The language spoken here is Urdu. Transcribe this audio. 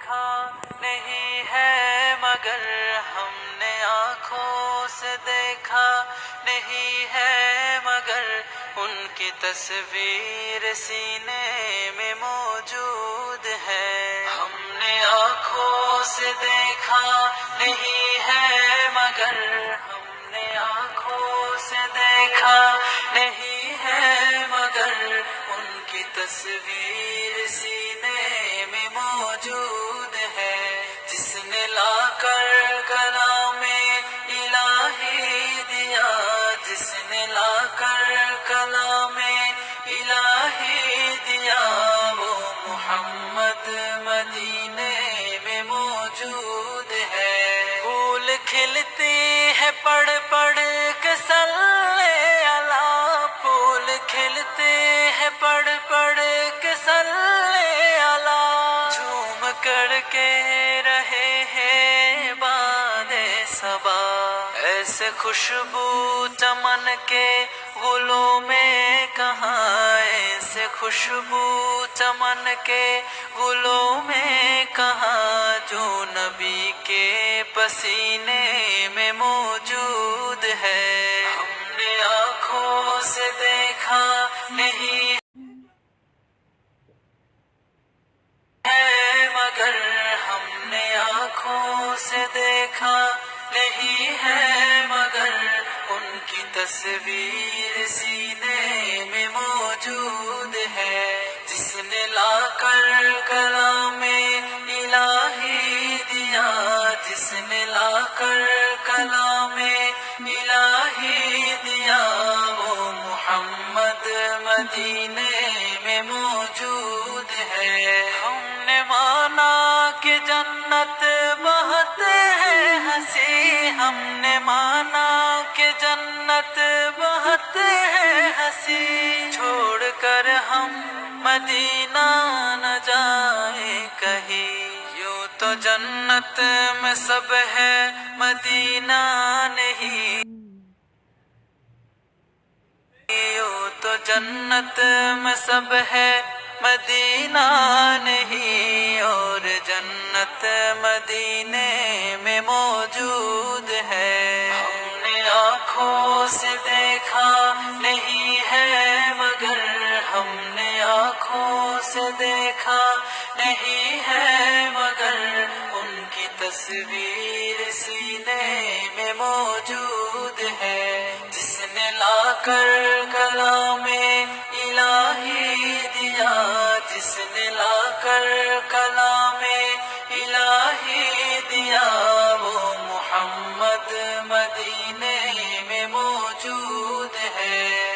دیکھا نہیں ہے مگر ہم نے آنکھوں سے دیکھا نہیں ہے مگر ان کی تصویر سینے میں موجود ہے. ہم نے آنکھوں سے دیکھا نہیں ہے مگر ہم نے آنکھوں سے دیکھا نہیں ہے مگر ان کی تصویر سینے میں موجود ہے. جس نے لا کر کلام الہی دیا, جس نے لا کر کلام الہی دیا, وہ محمد مدینے میں موجود ہے. پھول کھلتی ہے پڑھ پڑھ کے صلی اللہ, پھول کھلتے ہیں پڑھ پڑھ کے صلی اللہ, جھوم کر کے رہے ہیں باد صبا. ایسے خوشبو چمن کے گلوں میں کہاں, ایسے خوشبو چمن کے گلوں میں کہاں, جو نبی کے پسینے میں موجود ہے. ہم نے آنکھوں سے دیکھا نہیں ہے مگر ہم نے آنکھوں سے دیکھا نہیں ہے مگر ان کی تصویر سینے میں موجود ہے. جس نے لا کر کلام الہی دیا, جس نے لا کر کلام الہی دیا, وہ محمد مدینے میں موجود ہے. ہم نے مانا کہ جنت بہت ہے ہنسی, ہم نے مانا کہ جنت بہت ہے ہنسی, چھوڑ کر ہم مدینہ نہ جائیں کہیں. یوں تو جنت میں سب ہے مدینہ نہیں, یوں تو جنت میں سب ہے مدینہ نہیں, اور جنت مدینے میں موجود ہے. ہم نے آنکھوں سے دیکھا نہیں ہے مگر ہم نے آنکھوں سے دیکھا نہیں ہے مگر ان کی تصویر سینے میں موجود ہے. جس نے لا کر کلام الہی دیا, جس نے لا کر کلام الہی دیا, وہ محمد مدینے میں موجود ہے.